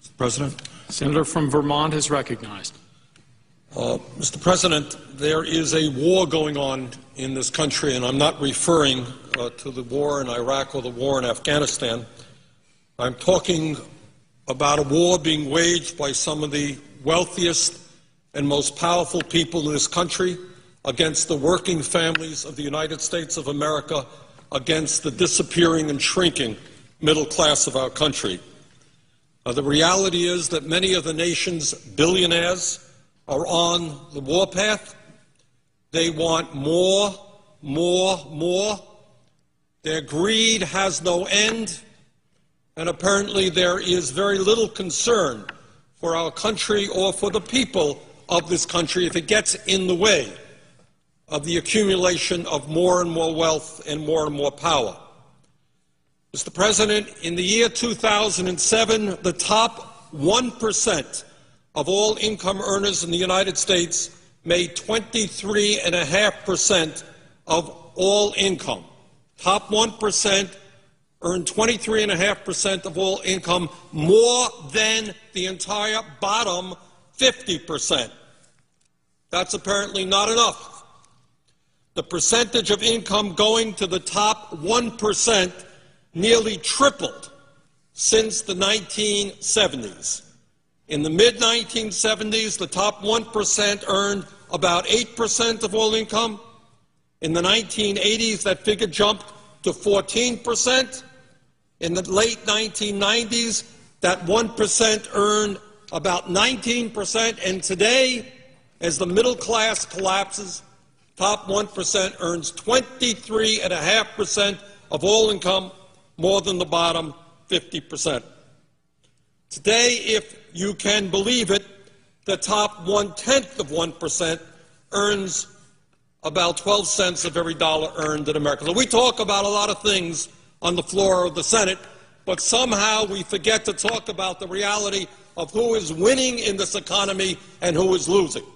Mr. President. Senator from Vermont is recognized. Mr. President, there is a war going on in this country, and I'm not referring to the war in Iraq or the war in Afghanistan. I'm talking about a war being waged by some of the wealthiest and most powerful people in this country against the working families of the United States of America, against the disappearing and shrinking middle class of our country. The reality is that many of the nation's billionaires are on the warpath. They want more, more, more. Their greed has no end, and apparently there is very little concern for our country or for the people of this country if it gets in the way of the accumulation of more and more wealth and more power. Mr. President, in the year 2007, the top 1% of all income earners in the United States made 23.5% of all income. Top 1% earned 23.5% of all income, more than the entire bottom 50%. That's apparently not enough. The percentage of income going to the top 1% nearly tripled since the 1970s. In the mid-1970s, the top 1% earned about 8% of all income. In the 1980s, that figure jumped to 14%. In the late 1990s, that 1% earned about 19%. And today, as the middle class collapses, top 1% earns 23.5% of all income, more than the bottom 50%. Today, if you can believe it, the top 1/10 of 1% earns about 12 cents of every dollar earned in America. So we talk about a lot of things on the floor of the Senate, but somehow we forget to talk about the reality of who is winning in this economy and who is losing.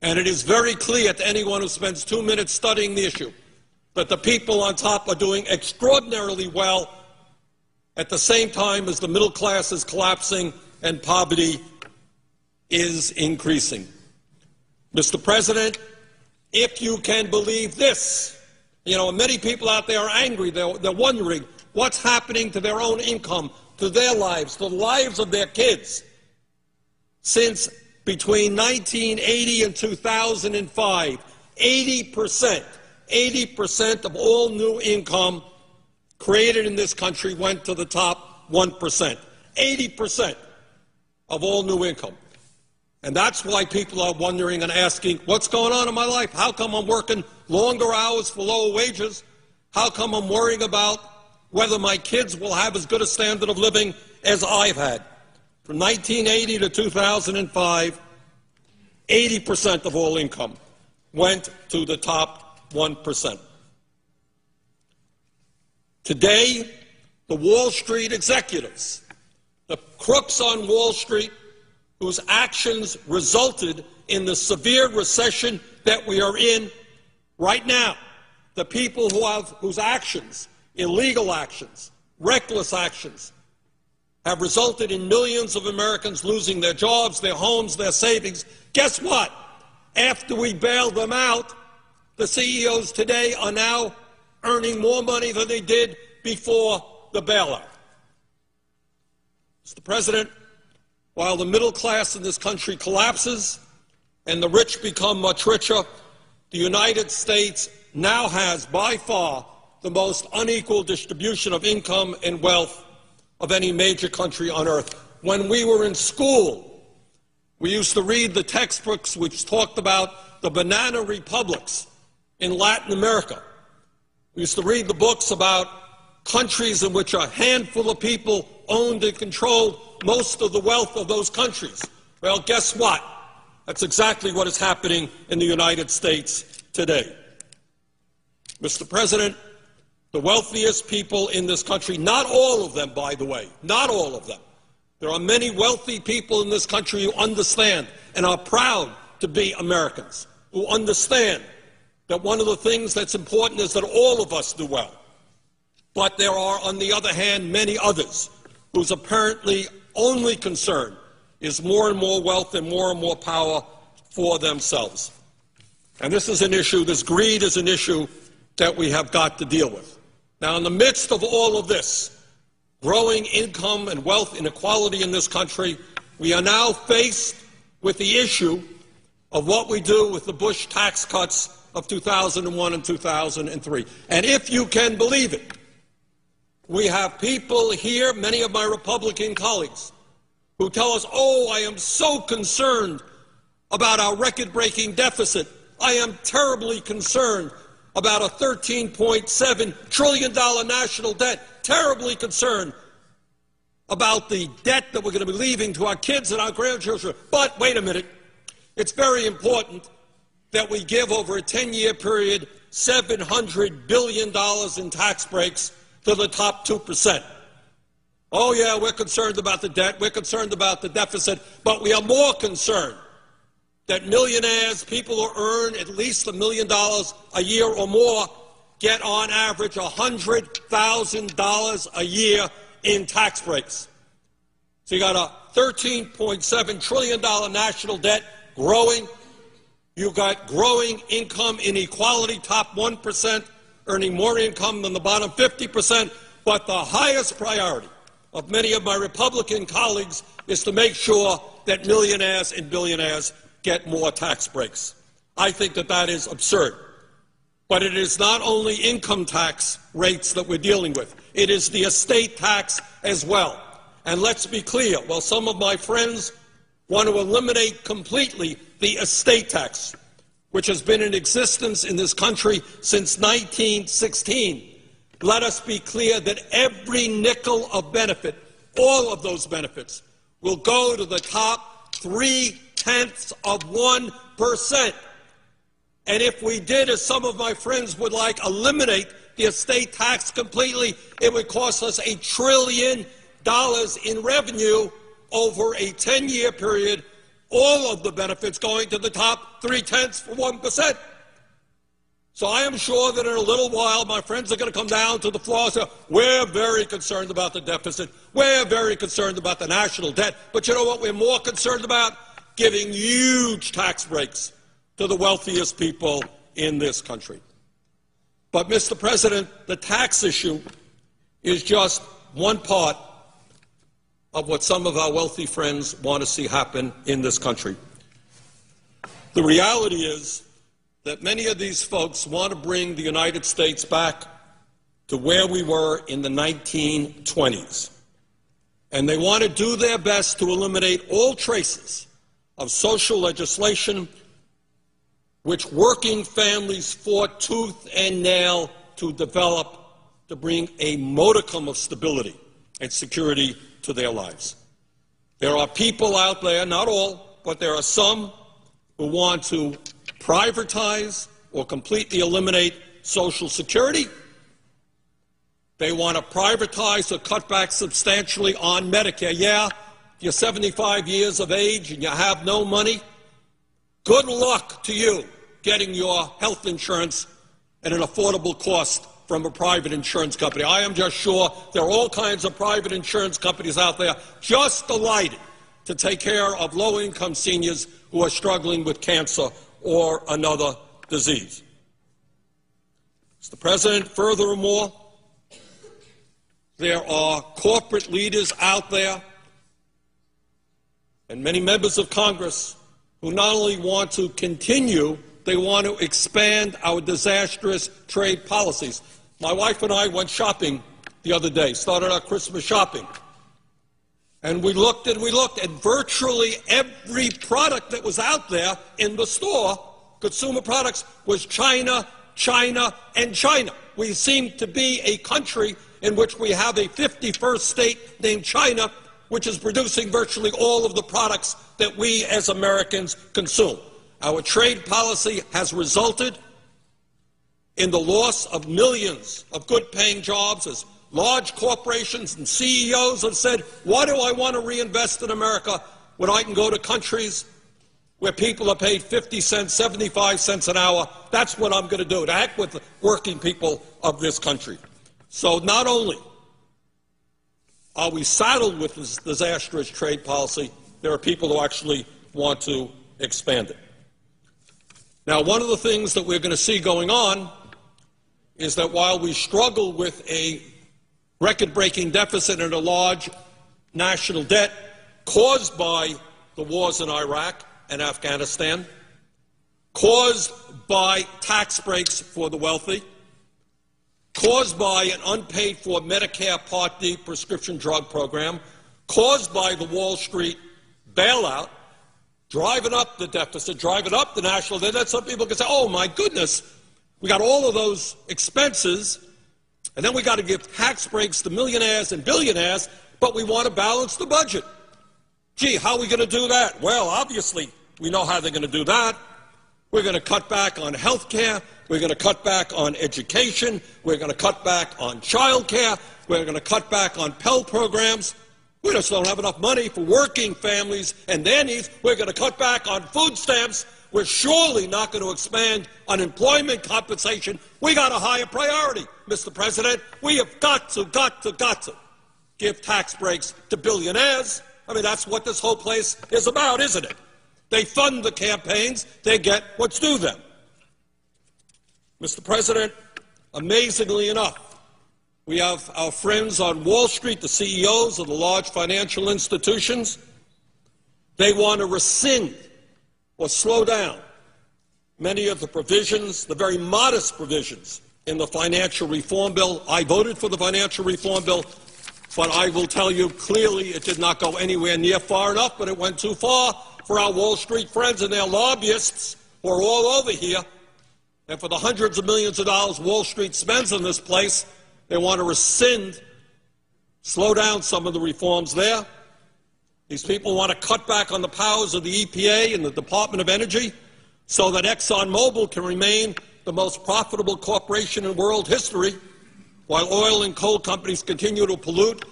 And it is very clear to anyone who spends 2 minutes studying the issue that the people on top are doing extraordinarily well at the same time as the middle class is collapsing and poverty is increasing. Mr. President, if you can believe this, many people out there are angry. They're wondering what's happening to their own income, to their lives, to the lives of their kids. Since between 1980 and 2005, 80% of all new income created in this country went to the top 1%. 80% of all new income. And that's why people are wondering and asking, what's going on in my life? How come I'm working longer hours for lower wages? How come I'm worrying about whether my kids will have as good a standard of living as I've had? From 1980 to 2005, 80% of all income went to the top 1%. Today, the Wall Street executives, the crooks on Wall Street, whose actions resulted in the severe recession that we are in right now, the people whose actions, illegal actions, reckless actions, have resulted in millions of Americans losing their jobs, their homes, their savings. Guess what? After we bailed them out, the CEOs today are now earning more money than they did before the bailout. Mr. President, while the middle class in this country collapses and the rich become much richer, the United States now has by far the most unequal distribution of income and wealth of any major country on earth. When we were in school, we used to read the textbooks which talked about the banana republics in Latin America. We used to read the books about countries in which a handful of people owned and controlled most of the wealth of those countries. Well, guess what? That's exactly what is happening in the United States today. Mr. President, the wealthiest people in this country, not all of them, by the way, not all of them. There are many wealthy people in this country who understand and are proud to be Americans, who understand that one of the things that's important is that all of us do well. But there are, on the other hand, many others whose apparently only concern is more and more wealth and more power for themselves. And this is an issue, this greed is an issue that we have got to deal with. Now, in the midst of all of this, growing income and wealth inequality in this country, we are now faced with the issue of what we do with the Bush tax cuts of 2001 and 2003. And if you can believe it, we have people here, many of my Republican colleagues, who tell us, oh, I am so concerned about our record-breaking deficit. I am terribly concerned about a $13.7 trillion national debt, terribly concerned about the debt that we're going to be leaving to our kids and our grandchildren. But wait a minute, it's very important that we give over a 10-year period $700 billion in tax breaks to the top 2%. Oh, yeah, we're concerned about the debt, we're concerned about the deficit, but we are more concerned that millionaires, people who earn at least $1 million a year or more, get on average $100,000 a year in tax breaks. So you got a $13.7 trillion national debt growing. You got growing income inequality, top 1% earning more income than the bottom 50%. But the highest priority of many of my Republican colleagues is to make sure that millionaires and billionaires get more tax breaks. I think that that is absurd. But it is not only income tax rates that we're dealing with. It is the estate tax as well. And let's be clear, while some of my friends want to eliminate completely the estate tax, which has been in existence in this country since 1916, let us be clear that every nickel of benefit, all of those benefits, will go to the top 0.3%. And if we did, as some of my friends would like, eliminate the estate tax completely, it would cost us $1 trillion in revenue over a 10-year period, all of the benefits going to the top 0.3%. So I am sure that in a little while my friends are going to come down to the floor and say, we're very concerned about the deficit, we're very concerned about the national debt, but you know what we're more concerned about? Giving huge tax breaks to the wealthiest people in this country. But, Mr. President, the tax issue is just one part of what some of our wealthy friends want to see happen in this country. The reality is that many of these folks want to bring the United States back to where we were in the 1920s. And they want to do their best to eliminate all traces of social legislation which working families fought tooth and nail to develop to bring a modicum of stability and security to their lives. There are people out there, not all, but there are some who want to privatize or completely eliminate Social Security. They want to privatize or cut back substantially on Medicare. Yeah, if you're 75 years of age and you have no money, good luck to you getting your health insurance at an affordable cost from a private insurance company. I am just sure there are all kinds of private insurance companies out there just delighted to take care of low-income seniors who are struggling with cancer or another disease. Mr. President, furthermore, there are corporate leaders out there and many members of Congress who not only want to continue, they want to expand our disastrous trade policies. My wife and I went shopping the other day, started our Christmas shopping. And we looked, and virtually every product that was out there in the store, consumer products, was China, China, and China. We seem to be a country in which we have a 51st state named China, which is producing virtually all of the products that we as Americans consume. Our trade policy has resulted in the loss of millions of good-paying jobs as large corporations and CEOs have said, why do I want to reinvest in America when I can go to countries where people are paid 50 cents, 75 cents an hour? That's what I'm going to do, to act with the working people of this country. So not only are we saddled with this disastrous trade policy? There are people who actually want to expand it. Now, one of the things that we're going to see going on is that while we struggle with a record-breaking deficit and a large national debt caused by the wars in Iraq and Afghanistan, caused by tax breaks for the wealthy, caused by an unpaid-for Medicare Part D prescription drug program, caused by the Wall Street bailout, driving up the deficit, driving up the national debt. That some people can say, oh, my goodness, we got all of those expenses, and then we got to give tax breaks to millionaires and billionaires, but we want to balance the budget. Gee, how are we going to do that? Well, obviously, we know how they're going to do that. We're going to cut back on health care. We're going to cut back on education. We're going to cut back on child care. We're going to cut back on Pell programs. We just don't have enough money for working families and their needs. We're going to cut back on food stamps. We're surely not going to expand unemployment compensation. We got a higher priority, Mr. President. We have got to give tax breaks to billionaires. I mean, that's what this whole place is about, isn't it? They fund the campaigns. They get what's due them. Mr. President, amazingly enough, we have our friends on Wall Street, the CEOs of the large financial institutions. They want to rescind or slow down many of the provisions, the very modest provisions in the financial reform bill. I voted for the financial reform bill, but I will tell you clearly it did not go anywhere near far enough, but it went too far for our Wall Street friends and their lobbyists who are all over here. And for the hundreds of millions of dollars Wall Street spends on this place, they want to rescind, slow down some of the reforms there. These people want to cut back on the powers of the EPA and the Department of Energy so that ExxonMobil can remain the most profitable corporation in world history, while oil and coal companies continue to pollute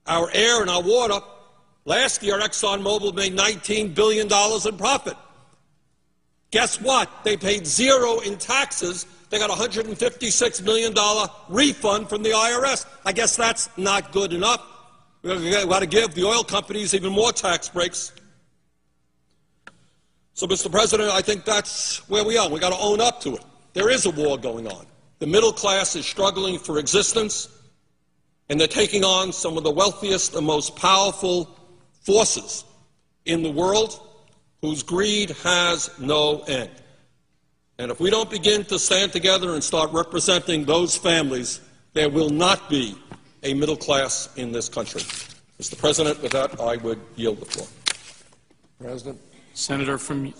our air and our water. Last year, ExxonMobil made $19 billion in profit. Guess what? They paid zero in taxes. They got a $156 million refund from the IRS. I guess that's not good enough. We've got to give the oil companies even more tax breaks. So, Mr. President, I think that's where we are. We've got to own up to it. There is a war going on. The middle class is struggling for existence, and they're taking on some of the wealthiest and most powerful forces in the world whose greed has no end. And if we don't begin to stand together and start representing those families, there will not be a middle class in this country. Mr. President, with that, I would yield the floor. President. Senator from